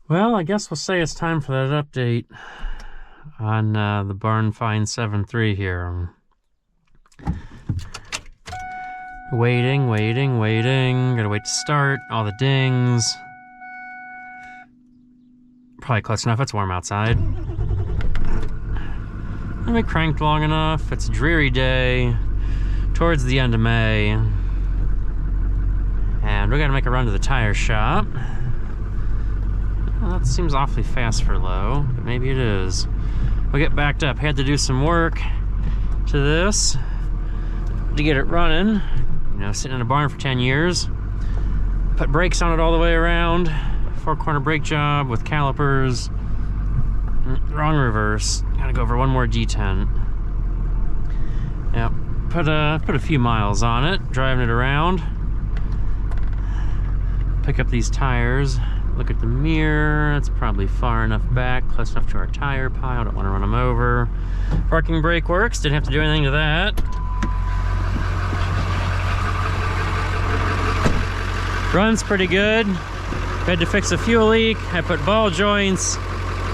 Well, I guess we'll say it's time for that update on the Barn Find 7.3 here. Waiting. Gotta wait to start. All the dings. Probably close enough. It's warm outside. And we cranked long enough. It's a dreary day towards the end of May. And we gotta make a run to the tire shop. Well, that seems awfully fast for low, but maybe it is. We'll get backed up. Had to do some work to this to get it running. You know, sitting in a barn for 10 years. Put brakes on it all the way around. 4-corner brake job with calipers. Wrong reverse. Gotta go over one more detent. Yep. Put a few miles on it, driving it around. Pick up these tires. Look at the mirror. It's probably far enough back, close enough to our tire pile. Don't want to run them over. Parking brake works. Didn't have to do anything to that. Runs pretty good. Had to fix a fuel leak. I put ball joints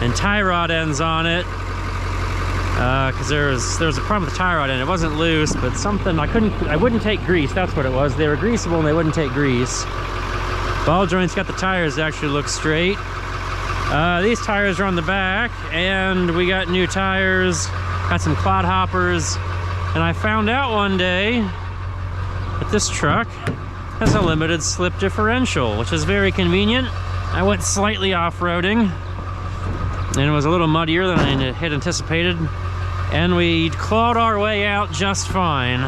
and tie rod ends on it because there was a problem with the tie rod end. It wasn't loose, but something I wouldn't take grease. That's what it was. They were greasable and they wouldn't take grease. Ball joints got the tires to actually look straight. These tires are on the back, and we got new tires. Got some clod hoppers, and I found out one day that this truck has a limited slip differential, which is very convenient. I went slightly off-roading, and it was a little muddier than I had anticipated, and we clawed our way out just fine.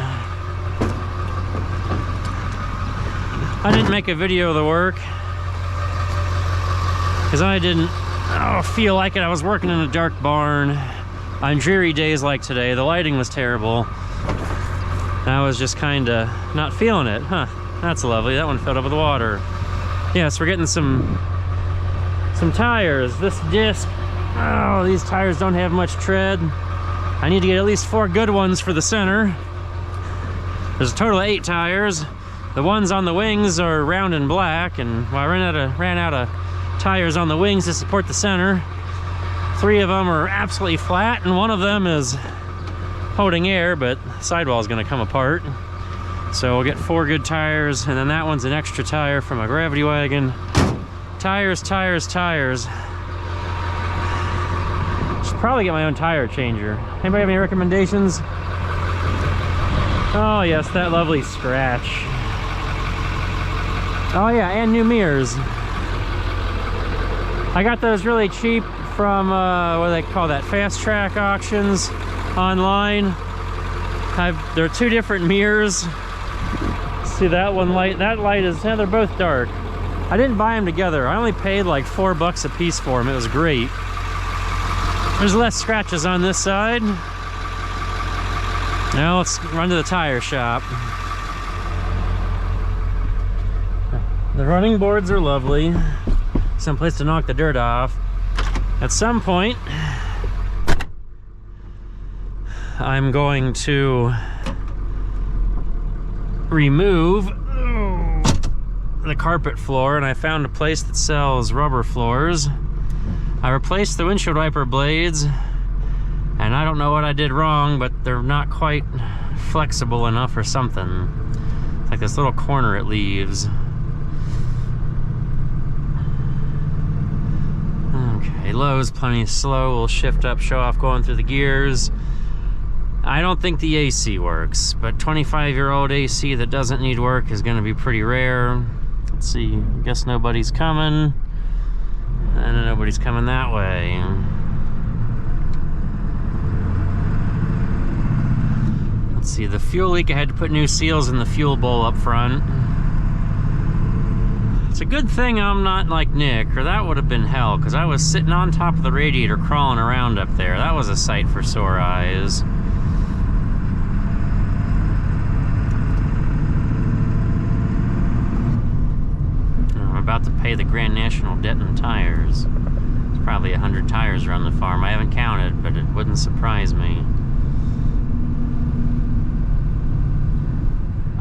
I didn't make a video of the work because I didn't feel like it. I was working in a dark barn on dreary days like today. The lighting was terrible. I was just kind of not feeling it. Huh, that's lovely. That one filled up with water. Yes, we're getting some tires. This disc, these tires don't have much tread. I need to get at least 4 good ones for the center. There's a total of 8 tires. The ones on the wings are round and black, and I ran out of tires on the wings to support the center. 3 of them are absolutely flat, and one of them is holding air, but the sidewall is going to come apart. So we'll get 4 good tires, and then that one's an extra tire from a gravity wagon. Tires. Should probably get my own tire changer. Anybody have any recommendations? Oh yes, that lovely scratch. Oh yeah, and new mirrors. I got those really cheap from, what do they call that, Fast Track auctions online. There are 2 different mirrors. See that one light? That light is, they're both dark. I didn't buy them together. I only paid like $4 a piece for them. It was great. There's less scratches on this side. Now let's run to the tire shop. The running boards are lovely. Someplace to knock the dirt off. At some point, I'm going to remove the carpet floor, and I found a place that sells rubber floors. I replaced the windshield wiper blades, and I don't know what I did wrong, but they're not quite flexible enough or something. It's like this little corner it leaves. Okay, low's plenty slow. We'll shift up, show off going through the gears. I don't think the AC works, but 25-year-old AC that doesn't need work is going to be pretty rare. Let's see, I guess nobody's coming. And nobody's coming that way. Let's see, the fuel leak, I had to put new seals in the fuel bowl up front. It's a good thing I'm not like Nick, or that would have been hell, because I was sitting on top of the radiator crawling around up there. That was a sight for sore eyes. I'm about to pay the Grand National debt in tires. There's probably 100 tires around the farm. I haven't counted, but it wouldn't surprise me.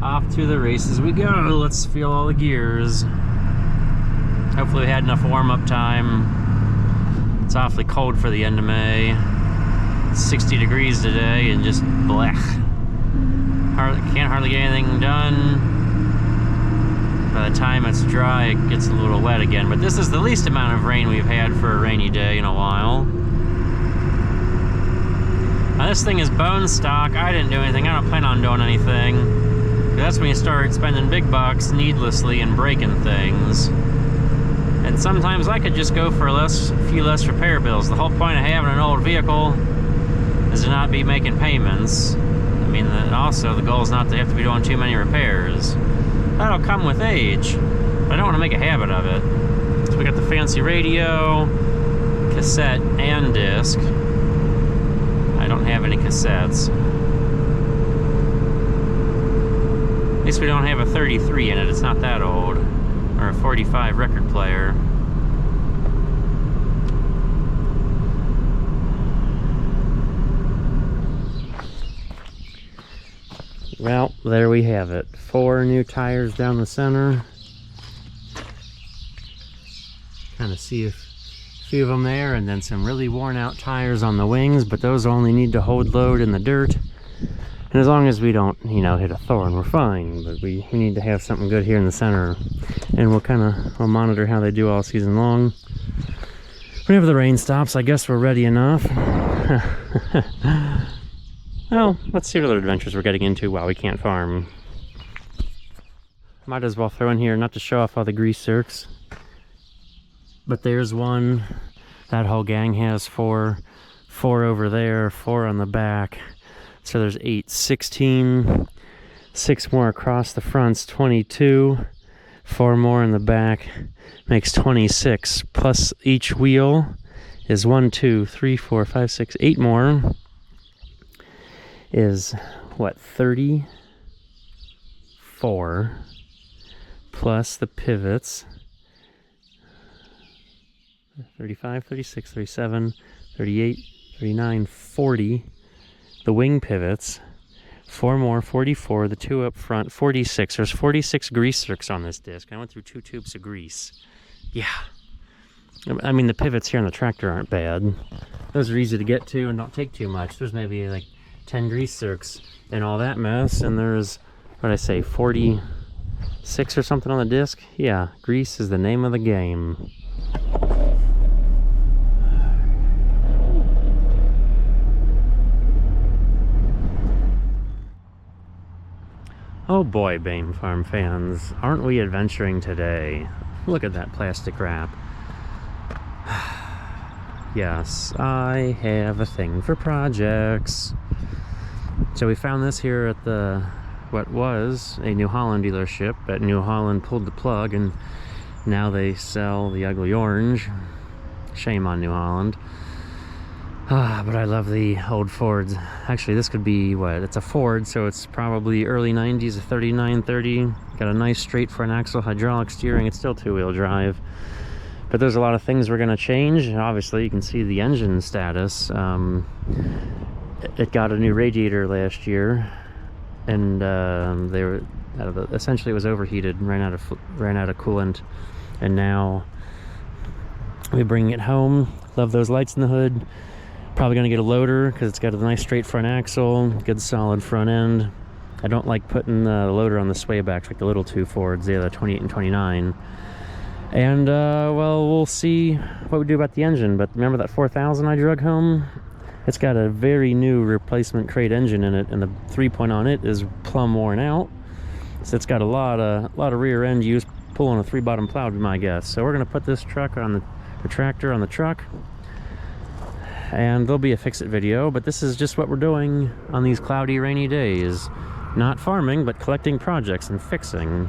Off to the races we go. Let's feel all the gears. Hopefully we had enough warm-up time. It's awfully cold for the end of May. It's 60 degrees today and just blech. Can't hardly get anything done. By the time it's dry, it gets a little wet again. But this is the least amount of rain we've had for a rainy day in a while. Now this thing is bone stock. I didn't do anything. I don't plan on doing anything. That's when you start spending big bucks needlessly and breaking things. And sometimes I could just go for a few less repair bills. The whole point of having an old vehicle is to not be making payments. I mean, also the goal is not to have to be doing too many repairs. That'll come with age, but I don't want to make a habit of it. So we got the fancy radio, cassette, and disc. I don't have any cassettes. At least we don't have a 33 in it, it's not that old. Or a 45 record player. Well, there we have it. 4 new tires down the center. Kind of see a few of them there, and then some really worn out tires on the wings, but those only need to hold load in the dirt. And as long as we don't, you know, hit a thorn, we're fine. But we need to have something good here in the center. And we'll monitor how they do all season long. Whenever the rain stops, I guess we're ready enough. Well, let's see what other adventures we're getting into while we can't farm. Might as well throw in here, not to show off all the grease zerks, but there's one. That whole gang has 4 over there, 4 on the back. So there's 8, 16, 6 more across the fronts, 22, 4 more in the back, makes 26, plus each wheel is 1, 2, 3, 4, 5, 6, 8 more. Is what, 34 plus the pivots, 35, 36, 37, 38, 39, 40, the wing pivots, 4 more, 44, the 2 up front, 46. There's 46 grease zerks on this disc. I went through 2 tubes of grease. Yeah. I mean, the pivots here on the tractor aren't bad. Those are easy to get to and don't take too much. There's maybe like 10 grease zerks in all that mess, and there's, what did I say, 46 or something on the disc? Yeah, grease is the name of the game. Oh boy, Bame Farm fans, aren't we adventuring today? Look at that plastic wrap. Yes, I have a thing for projects. So we found this here at what was a New Holland dealership, but New Holland pulled the plug and now they sell the ugly orange. Shame on New Holland. But I love the old Fords. Actually, this could be, what, it's a Ford, so it's probably early 90s, a 3930. Got a nice straight front axle, hydraulic steering. It's still 2-wheel drive. But there's a lot of things we're going to change. Obviously, you can see the engine status. It got a new radiator last year, and essentially it was overheated, ran out of coolant, and now we're bringing it home. Love those lights in the hood. Probably going to get a loader because it's got a nice straight front axle, good solid front end. I don't like putting the loader on the sway backs like the little 2 Fords, the 28 and 29. And well, we'll see what we do about the engine. But remember that 4000 I drug home? It's got a very new replacement crate engine in it, and the 3-point on it is plumb worn out. So it's got a lot of rear end use pulling a 3-bottom plow, would be my guess. So we're going to put this truck on the tractor on the truck, and there'll be a fix-it video. But this is just what we're doing on these cloudy, rainy days. Not farming, but collecting projects and fixing.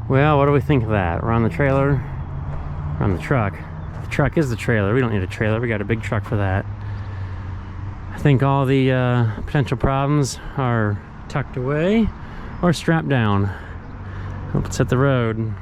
Well, what do we think of that? We're on the trailer, we're on the truck. The truck is the trailer. We don't need a trailer. We got a big truck for that. I think all the potential problems are tucked away or strapped down. Let's hit the road.